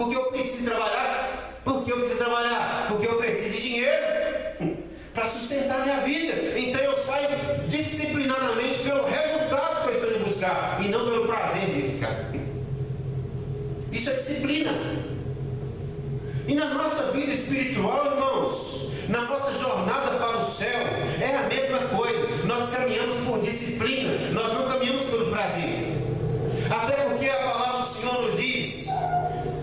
Porque eu preciso trabalhar. Porque eu preciso trabalhar. Porque eu preciso de dinheiro para sustentar a minha vida. Então eu saio disciplinadamente pelo resultado que eu estou indo buscar e não pelo prazer de buscar. Isso é disciplina. E na nossa vida espiritual, irmãos, na nossa jornada para o céu, é a mesma coisa. Nós caminhamos por disciplina, nós não caminhamos pelo prazer. Até porque a palavra do Senhor nos diz,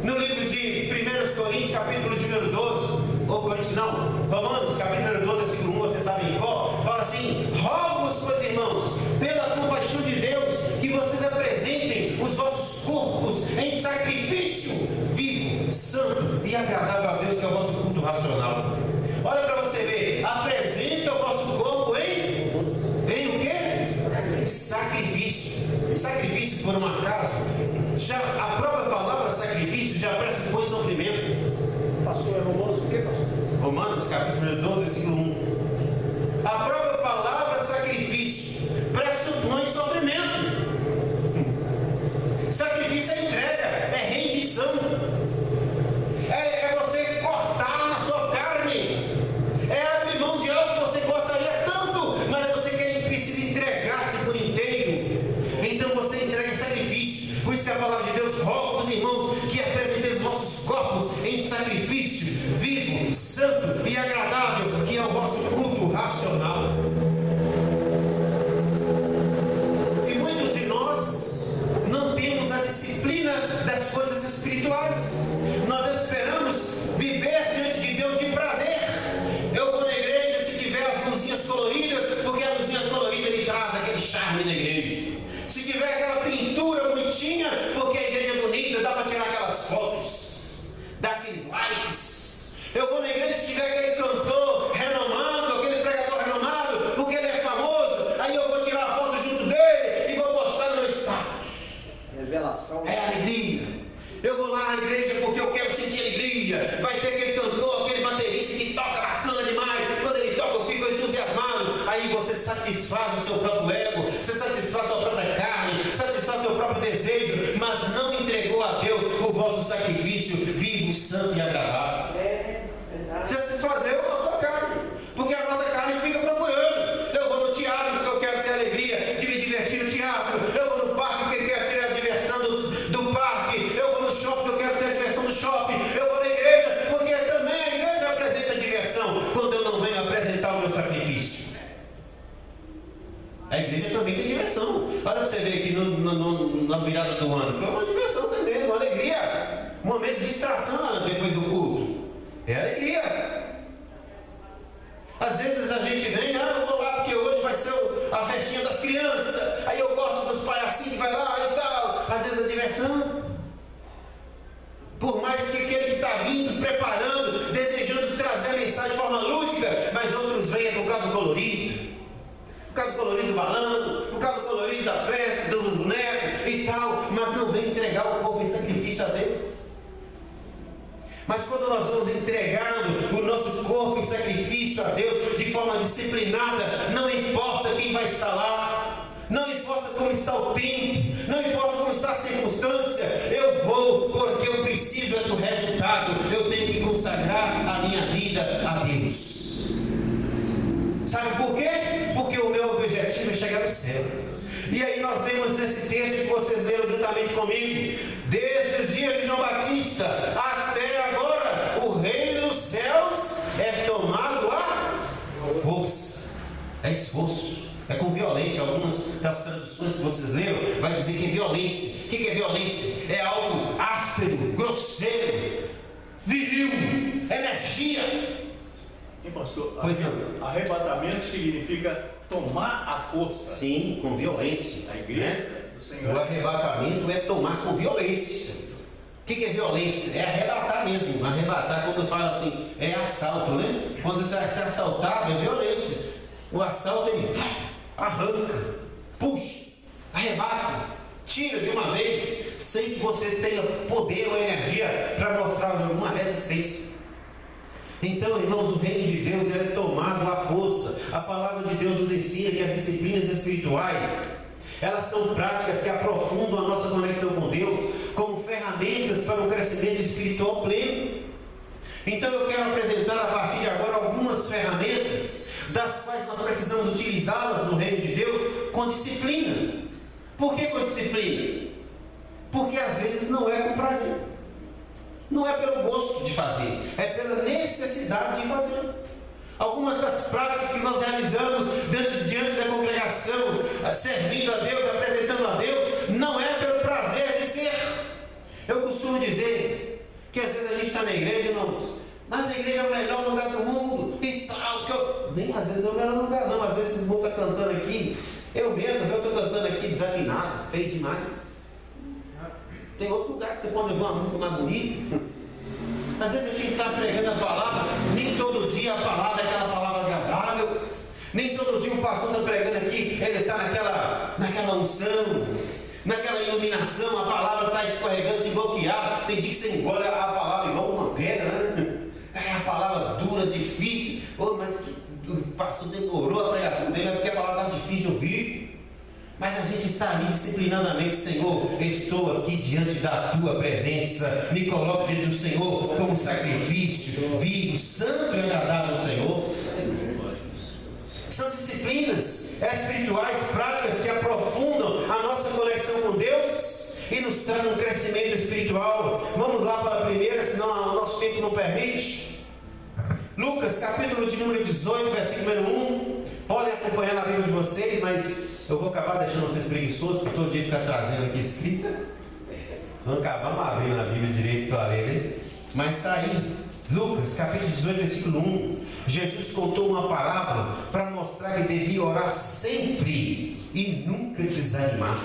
no livro de 1 Coríntios, capítulo de número 12, ou Coríntios não, Romanos, capítulo 12, versículo 1, vocês sabem em qual, fala assim: rogo-vos, pois irmãos, pela compaixão de Deus, que vocês apresentem os vossos corpos em sacrifício vivo, santo e agradável a Deus, que é o vosso culto racional. Olha para você ver, apresenta o vosso corpo em o quê? Sacrifício. Sacrifício, por um acaso, já a própria palavra sacrifício já pressupõe sofrimento. Pastor, é Romanos o quê, pastor? Romanos, capítulo 12, versículo 1. A própria palavra sacrifício pressupõe sofrimento. Sacrifício é entrega, é rendição. É você cortar na sua carne. É abrir mão de algo que você gostaria tanto, mas você precisa entregar-se por inteiro. Então você entrega em sacrifício. Por isso que a palavra de Deus roga aos irmãos que apresentem os vossos corpos em sacrifício vivo, santo e agradável, que é o vosso culto racional. E muitos de nós não temos a disciplina das coisas espirituais. Nós esperamos viver diante de Deus de prazer. Eu vou na igreja se tiver as luzinhas coloridas, porque a luzinha colorida me traz aquele charme na igreja. Se tiver aquela pintura bonitinha, porque a igreja é bonita, dá para tirar aquelas fotos, dá aqueles likes. Eu vou na igreja se tiver aquele cantor renomado, aquele pregador renomado, porque ele é famoso, aí eu vou tirar a foto junto dele e vou postar no meu status. Revelação. É alegria. Eu vou lá na igreja porque eu quero sentir alegria. Vai ter aquele cantor, aquele baterista que toca bacana demais. Quando ele toca eu fico entusiasmado. Aí você satisfaz o seu próprio ego, você satisfaz a sua própria carne, satisfaz o seu próprio desejo, mas não entregou a Deus o vosso sacrifício vivo, santo e agradável. Satisfazer a sua carne, porque a nossa carne fica procurando. Eu vou no teatro porque eu quero ter alegria de me divertir no teatro. Eu vou no parque porque eu quero ter a diversão do parque. Eu vou no shopping porque eu quero ter a diversão do shopping. Eu vou na igreja porque também a igreja apresenta diversão quando eu não venho apresentar o meu sacrifício. A igreja também tem diversão. Olha para você ver aqui na virada do ano. Foi uma diversão também, uma alegria. Um momento de distração depois do culto. É alegria. Às vezes a gente vem, eu vou lá porque hoje vai ser a festinha das crianças. Aí eu gosto dos palhacinhos que vai lá e tal. Às vezes a diversão. Por mais que aquele que está vindo, preparando, desejando trazer a mensagem de forma lúdica, mas outros venham por causa do colorido. Por causa do colorido do balão, por causa do colorido das festas, dos bonecos e tal, mas não vem entregar o corpo em sacrifício a Deus. Mas quando nós vamos entregando o nosso corpo em sacrifício a Deus de forma disciplinada, não importa quem vai estar lá, não importa como está o tempo, não importa como está a circunstância, eu vou porque eu preciso do resultado, eu tenho que consagrar a minha vida a Deus. Sabe por quê? Porque o meu objetivo é chegar no céu. E aí nós vemos nesse texto que vocês leram juntamente comigo, desde os dias de João Batista até agora, o reino dos céus é tomado a força, é esforço, é com violência. Algumas das traduções que vocês leram vai dizer que é violência. O que é violência? É algo áspero, grosseiro, viril, energia. E pastor, Pois não. arrebatamento significa tomar a força. Sim, com violência. A igreja do Senhor. O arrebatamento é tomar com violência. O que é violência? É arrebatar mesmo. Arrebatar, quando fala assim, é assalto, né? Quando você é assaltado, é violência. O assalto, ele arranca, puxa, arrebata, tira de uma vez, sem que você tenha poder ou energia para mostrar alguma resistência. Então, irmãos, o reino de Deus é tomado à força. A palavra de Deus nos ensina que as disciplinas espirituais, elas são práticas que aprofundam a nossa conexão com Deus como ferramentas para o crescimento espiritual Então eu quero apresentar a partir de agora algumas ferramentas das quais nós precisamos utilizá-las no reino de Deus com disciplina. Por que com disciplina? Porque às vezes não é com prazer, não é pelo gosto de fazer, é pela necessidade de fazer. Algumas das práticas que nós realizamos diante da congregação, servindo a Deus, apresentando a Deus, não é pelo prazer de ser. Eu costumo dizer que às vezes a gente está na igreja, irmãos, mas a igreja é o melhor lugar do mundo e tal. Nem às vezes não é o melhor lugar, não. Às vezes esse mundo está cantando aqui. Eu estou cantando aqui desafinado, feio demais. Tem outros lugares que você pode ouvir uma música mais bonita. Às vezes a gente está pregando a palavra, nem todo dia a palavra é aquela palavra agradável. Nem todo dia o pastor está pregando aqui, ele está naquela unção, naquela iluminação, a palavra está escorregando, se bloqueada. Tem dia que você engole a palavra igual uma pedra, né? É a palavra dura, difícil. Oh, mas o pastor demorou a pregação dele, é porque a palavra está difícil de ouvir. Mas a gente está ali disciplinadamente, Senhor, estou aqui diante da Tua presença, me coloco diante do Senhor como sacrifício vivo, santo e agradável ao Senhor. São disciplinas espirituais, práticas que aprofundam a nossa conexão com Deus e nos trazem um crescimento espiritual. Vamos lá para a primeira, senão o nosso tempo não permite. Lucas, capítulo de número 18, versículo número 1. Podem acompanhar na Bíblia de vocês, mas eu vou acabar deixando vocês preguiçosos, porque todo dia ficar trazendo aqui escrita. Vamos acabar abrindo a Bíblia direito para ler, né? Mas está aí, Lucas, capítulo 18, versículo 1. Jesus contou uma parábola para mostrar que devia orar sempre e nunca desanimar.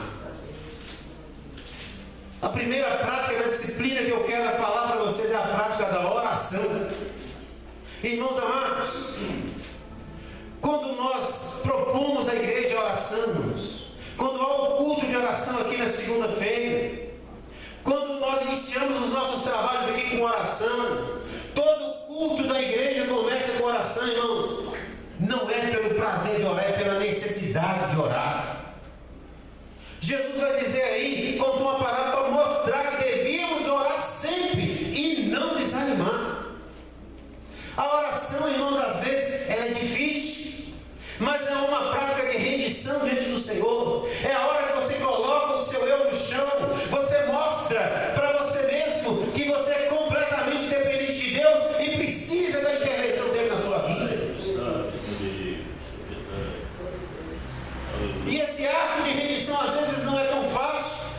A primeira prática da disciplina que eu quero falar para vocês é a prática da oração. Irmãos amados, quando nós propomos à igreja oração, quando há um culto de oração aqui na segunda-feira, quando nós iniciamos os nossos trabalhos aqui com oração, todo culto da igreja começa com oração, irmãos. Não é pelo prazer de orar, é pela necessidade de orar. Jesus vai dizer aí, contou uma parábola para mostrar que devíamos orar sempre e não desanimar. A oração, irmãos, às vezes ela é difícil, mas é uma prática de rendição diante do Senhor. É a hora que você coloca o seu eu no chão, você mostra para você mesmo que você é completamente dependente de Deus e precisa da intervenção dele na sua vida. E esse ato de rendição às vezes não é tão fácil.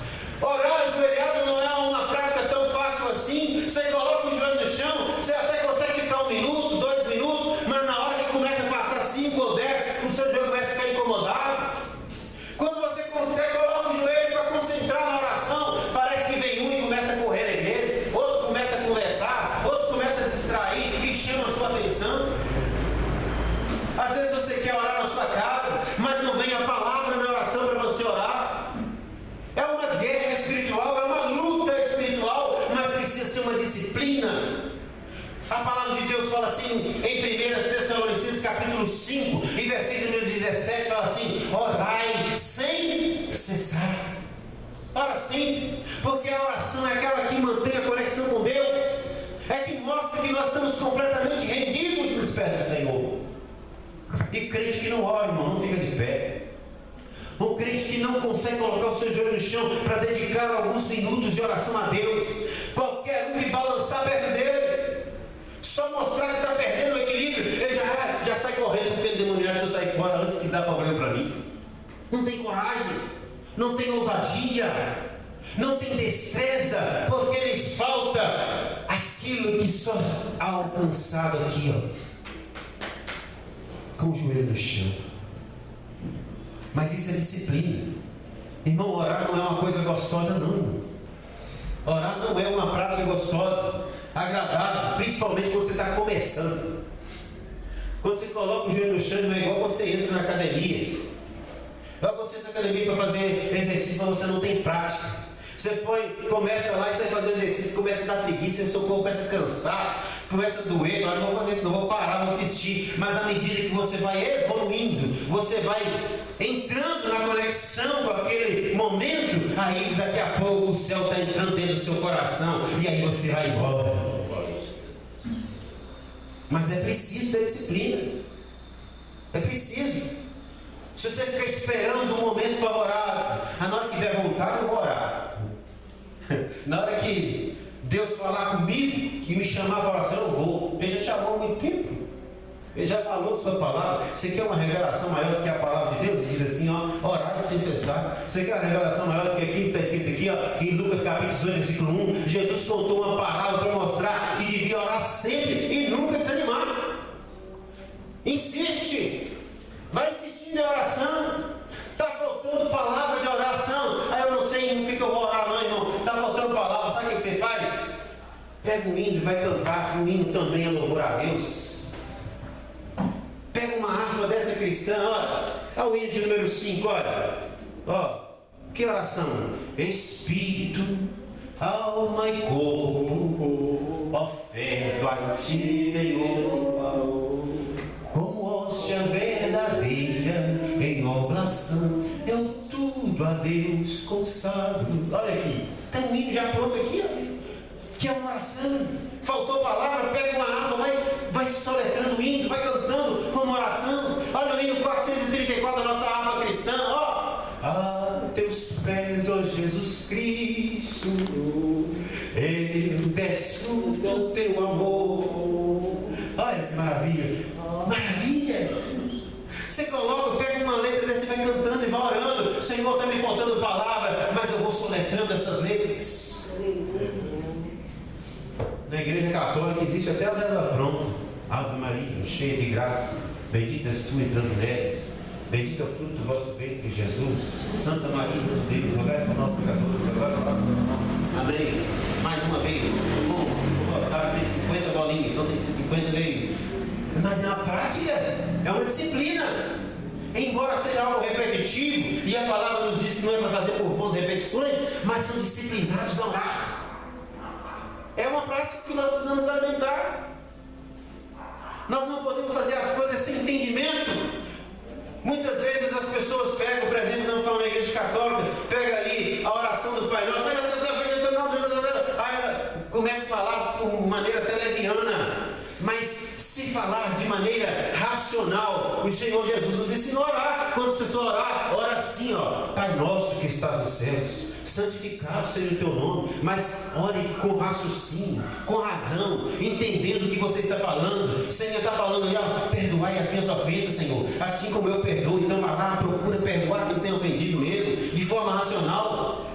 Orar ajoelhado não é uma prática tão fácil assim. Você coloca o joelho no chão, você até consegue ficar 1 minuto, 2 minutos, mas na hora que começa a passar 5 ou 10, o seu joelho começa a ficar incomodado. Quando você consegue, coloca o joelho para concentrar na oração, parece que vem um e começa a correr na igreja, outro começa a conversar, outro começa a distrair e chama a sua atenção. Às vezes você quer orar na sua casa, mas não vem a palavra na oração para você orar. É uma guerra espiritual, é uma luta espiritual, mas precisa ser uma disciplina. A palavra de Deus fala assim em 1 Tessalonicenses capítulo 5 e versículo 17, fala assim: orai sem cessar. Ora sim, porque a oração é aquela que mantém a conexão com Deus, é que mostra que nós estamos completamente rendidos nos pés do Senhor. E crente que não ora, irmão, não fica de pé. Um crente que não consegue colocar o seu joelho no chão para dedicar alguns minutos de oração a Deus, qualquer um que balançar perto dele, só mostrar que está perdendo o equilíbrio, ele já sai correndo, porque o demoniado já sai fora antes que dá problema para mim. Não tem coragem, não tem ousadia, não tem destreza, porque lhes falta aquilo que só há alcançado aqui, ó, com o joelho no chão. Mas isso é disciplina. Irmão, orar não é uma coisa gostosa, não. Orar não é uma prática gostosa, agradável, principalmente quando você está começando. Quando você coloca o joelho no chão, não é igual quando você entra na academia. É igual quando você entra na academia para fazer exercício, mas você não tem prática. Você começa lá e você vai fazer exercício, começa a dar preguiça, seu corpo começa a cansar, começa a doer, não vou fazer isso, não vou parar, vou desistir. Mas à medida que você vai evoluindo, você vai entrando na conexão com aquele momento, aí daqui a pouco o céu está entrando dentro do seu coração, e aí você vai embora. Mas é preciso ter disciplina. É preciso. Se você ficar esperando um momento favorável, na hora que der vontade eu vou orar. Na hora que Deus falar comigo, que me chamar para oração, eu vou. Ele já chamou há muito tempo. Ele já falou sua palavra. Você quer uma revelação maior do que a palavra de Deus? Ele diz assim, ó, orar sem cessar. Você quer uma revelação maior do que aquilo que está escrito aqui, ó, em Lucas capítulo 18, versículo 1? Jesus contou uma palavra para mostrar que devia orar sempre e nunca desanimar. Insiste. Vai insistindo em oração. Está faltando palavra de oração. Aí eu não sei no que eu vou orar, não, irmão. Está faltando palavra. Sabe o que você faz? Pega um hino e vai cantar. Um hino também é louvor a Deus. Pega uma harpa dessa cristã, olha o hino de número 5, olha, que oração? Espírito, alma e corpo, oferto a ti, Senhor, como hóstia verdadeira, em oblação, eu tudo a Deus consagro. Olha aqui, tem um hino já pronto aqui, que é uma oração. Faltou palavra, pega uma harpa, vai soletrando o hino, vai cantando como oração. Olha o hino 434 da nossa harpa cristã, a teus pés, ó Jesus Cristo, eu desfruto o teu amor. Olha que maravilha, maravilha. Você coloca, pega uma letra dessa e vai cantando e vai orando. Senhor, está me faltando palavra, mas eu vou soletrando essas letras. Na igreja católica existe até as rezas prontas. Ave Maria, cheia de graça, bendita és tu entre as mulheres, bendito é o fruto do vosso ventre, Jesus. Santa Maria, Mãe de Deus, rogai por nós pecadores, agora e na hora de nossa morte. Amém. Mais uma vez. Tem 50 bolinhas, então tem que ser 50 vezes. Mas é uma prática, é uma disciplina. Embora seja algo repetitivo, e a palavra nos diz que não é para fazer por vãs repetições, mas são disciplinados a orar. É uma prática que nós precisamos alimentar. Nós não podemos fazer as coisas sem entendimento. Muitas vezes as pessoas pegam, por exemplo, não falam na igreja católica, pega ali a oração do Pai Nosso, aí começa a falar por maneira até leviana. Mas se falar de maneira racional, o Senhor Jesus nos ensinou a orar. Quando você for orar, ora assim, Pai Nosso que estás nos céus, santificado seja o teu nome. Mas ore com raciocínio, com razão, entendendo o que você está falando. O Senhor está falando ali, perdoai assim as ofensas, Senhor, assim como eu perdoo. Então vá lá, procura perdoar quem tem ofendido mesmo, de forma racional.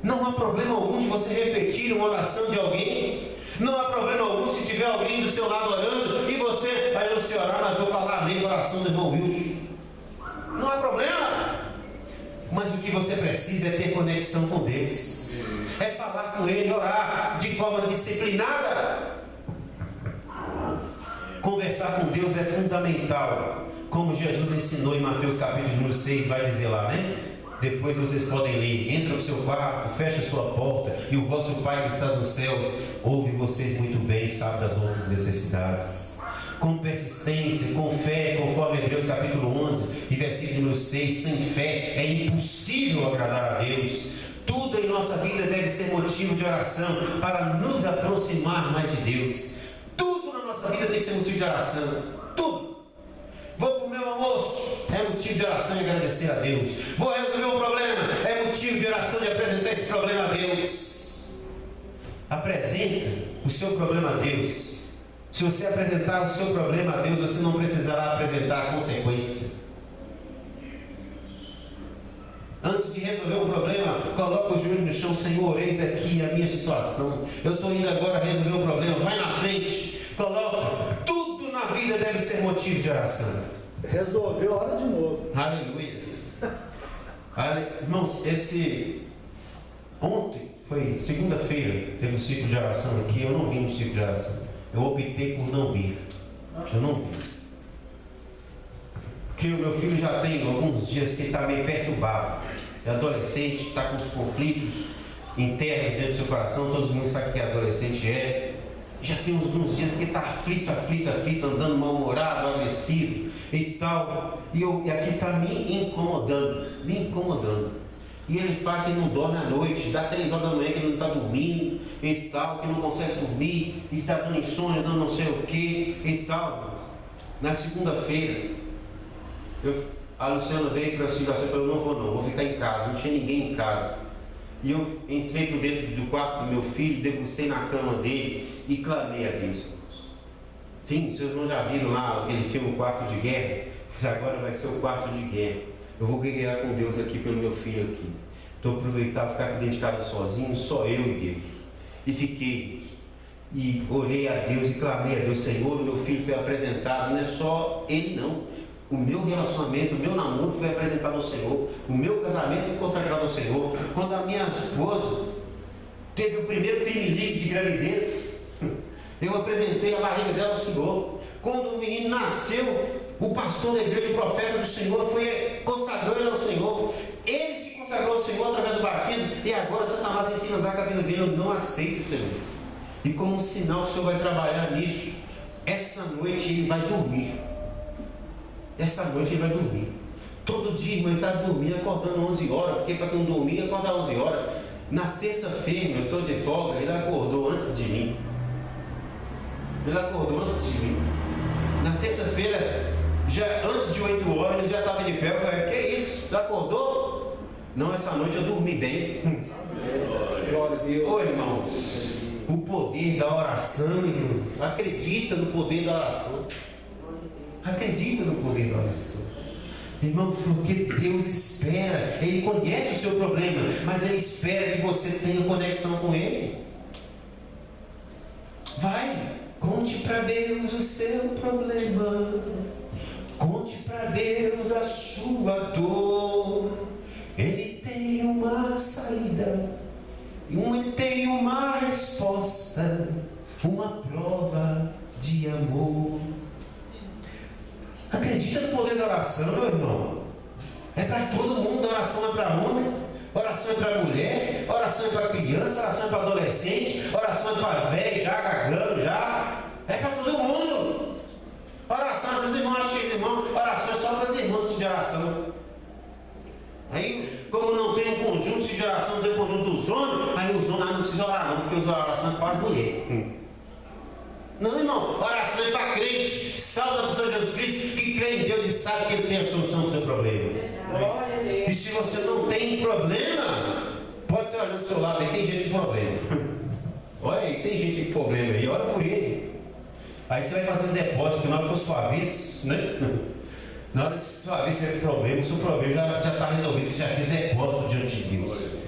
Não há problema algum de você repetir uma oração de alguém. Não há problema algum se tiver alguém do seu lado orando e você, aí eu não sei orar, mas vou falar amém para a oração do irmão Wilson. Não há problema. Mas o que você precisa é ter conexão com Deus. É falar com Ele, orar de forma disciplinada. Conversar com Deus é fundamental. Como Jesus ensinou em Mateus capítulo número 6, vai dizer lá, né? Depois vocês podem ler. Entra no seu quarto, fecha a sua porta, e o vosso Pai que está nos céus ouve vocês muito bem e sabe das vossas necessidades. Com persistência, com fé, conforme Hebreus capítulo 11 e versículo número 6, sem fé é impossível agradar a Deus. Tudo em nossa vida deve ser motivo de oração para nos aproximar mais de Deus. Tudo na nossa vida tem que ser motivo de oração. Tudo. Vou comer o almoço, é motivo de oração e agradecer a Deus. Vou resolver um problema, é motivo de oração de apresentar esse problema a Deus. Apresenta o seu problema a Deus. Se você apresentar o seu problema a Deus, você não precisará apresentar a consequência. Antes de resolver um problema, coloca o joelho no chão. Senhor, eis aqui a minha situação. Eu estou indo agora resolver um problema. Vai na frente, coloca. Tudo na vida deve ser motivo de oração. Resolveu, ora de novo. Aleluia. Irmãos, ontem, foi segunda-feira, teve um ciclo de oração aqui. Eu não vim no ciclo de oração. Eu optei por não vir. Eu não vim. Porque o meu filho já tem alguns dias que está meio perturbado. É adolescente, está com os conflitos internos dentro do seu coração. Todo mundo sabe que adolescente é. Já tem alguns dias que está aflito, andando mal-humorado, agressivo e tal. E aqui está me incomodando. E ele fala que não dorme à noite, dá 3 horas da manhã que ele não está dormindo e tal, que não consegue dormir, e está dando insônia, dando não sei o que e tal. Na segunda-feira, a Luciana veio para a situação e falou: não vou ficar em casa, não tinha ninguém em casa. E eu entrei por dentro do quarto do meu filho, debrucei na cama dele e clamei a Deus. Sim, vocês não já viram lá aquele filme Quarto de Guerra? Agora vai ser o quarto de guerra. Eu vou guerrear com Deus aqui pelo meu filho aqui. Então aproveitar para ficar aqui dentro de casa sozinho, só eu e Deus. E fiquei. E orei a Deus e clamei a Deus: Senhor, o meu filho foi apresentado. Não é só ele não. O meu relacionamento, o meu namoro foi apresentado ao Senhor. O meu casamento foi consagrado ao Senhor. Quando a minha esposa teve o primeiro tremelique de gravidez, eu apresentei a barriga dela ao Senhor. Quando o menino nasceu, o pastor da igreja, o profeta do Senhor, consagrou ele ao Senhor. Ele se consagrou ao Senhor através do batismo. E agora Satanás ensina a andar com a vida dele. Eu não aceito, Senhor. E como um sinal que o Senhor vai trabalhar nisso, essa noite ele vai dormir. Essa noite ele vai dormir. Todo dia, irmão, ele está dormindo, acordando 11 horas, porque para quem não dormir, acordar 11 horas. Na terça-feira, eu estou de folga, ele acordou antes de mim. Ele acordou antes de mim. Na terça-feira, já antes de 8 horas, ele já estava de pé. Eu falei: que isso? Já acordou? Não, essa noite eu dormi bem. Glória a Deus. Ô irmãos, o poder da oração, irmão. Acredita no poder da oração. Acredita no poder da oração. Irmão, porque Deus espera. Ele conhece o seu problema, mas Ele espera que você tenha conexão com Ele. Vai, conte para Deus o seu problema. Conte para Deus a sua dor. Ele tem uma saída. Ele tem uma resposta. Uma prova de amor. Acredita no poder da oração, meu irmão. É para todo mundo. A oração é para homem, oração é para mulher, oração é para criança, oração é para adolescente, oração é para velho, já cagando, já. É para todo mundo. Oração, às vezes irmãos acham que irmão, oração é só para os irmãos de oração. Aí, como não tem um conjunto de oração, não tem um conjunto dos homens, aí os homens não precisam orar não, porque os oração é para as mulheres. Não, irmão, oração é para crente, salva a pessoa de Jesus Cristo, que crê em Deus e sabe que Ele tem a solução do seu problema. E se você não tem problema, pode estar olhando do seu lado aí, tem gente com problema. Olha aí, tem gente com problema aí, ora por ele. Aí você vai fazer um depósito, na hora que for sua vez, né? Na hora de sua vez você tem problema, o seu problema já está resolvido, você já fez depósito diante de Deus.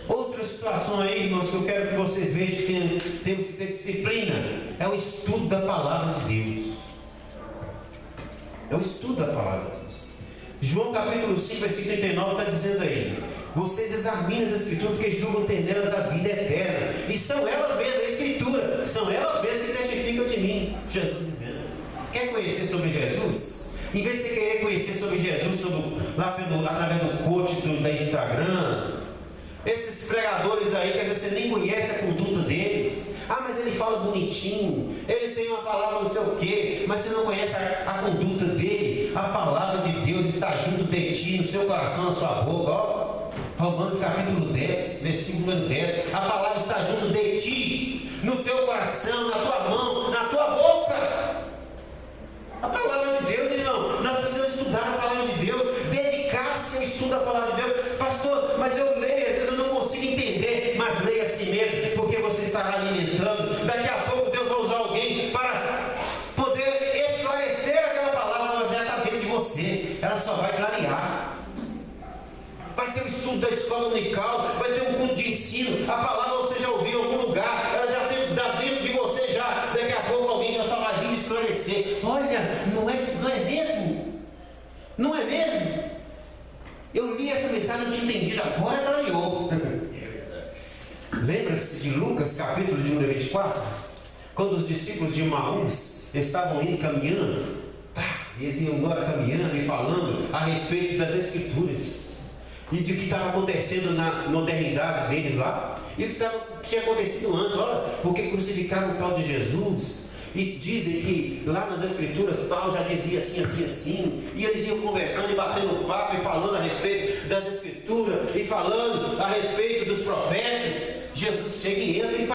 Outra situação aí, irmãos, que eu quero que vocês vejam que temos que ter disciplina, é o estudo da palavra de Deus. É o estudo da palavra de Deus. João capítulo 5, versículo 39 está dizendo aí: vocês examinam as escrituras porque julgam ter nelas a vida eterna. E são elas mesmas, a escritura, são elas mesmas que testificam de mim. Jesus dizendo. Quer conhecer sobre Jesus? Em vez de você querer conhecer sobre Jesus através do coach da Instagram, esses pregadores aí, que às vezes você nem conhece a conduta deles. Ah, mas ele fala bonitinho, ele tem uma palavra não sei o quê, mas você não conhece a conduta dele. A palavra de Deus está junto de ti, no seu coração, na sua boca. Ó, Romanos capítulo 10, versículo número 10. A palavra está junto de ti, no teu coração, na tua mão, na tua boca. A palavra de Deus, irmão, nós precisamos estudar a palavra de Deus, dedicar-se ao estudo da palavra de Deus. Pastor, mas eu leio, às vezes eu não consigo entender, mas leia a si mesmo, porque você estará alimentando. Daqui a pouco Deus vai usar alguém para poder esclarecer aquela palavra, mas já está dentro de você, ela só vai clarear. Vai ter o estudo da escola unical, vai ter um culto de ensino, a palavra você já ouviu em algum lugar, ela já está dentro de você já, daqui a pouco alguém já só vai vir esclarecer. Olha, não é mesmo? Não é mesmo? Eu li essa mensagem, não tinha entendido, agora clareou. Lembra-se de Lucas, capítulo de número 24? Quando os discípulos de Emaús estavam indo caminhando, eles iam embora caminhando e falando a respeito das Escrituras e do que estava acontecendo na modernidade deles lá, e o que tinha acontecido antes. Olha, porque crucificaram o tal de Jesus, e dizem que lá nas Escrituras tal já dizia assim, assim, assim, e eles iam conversando e batendo papo e falando a respeito das Escrituras. Escritura e falando a respeito dos profetas, Jesus chega e entra e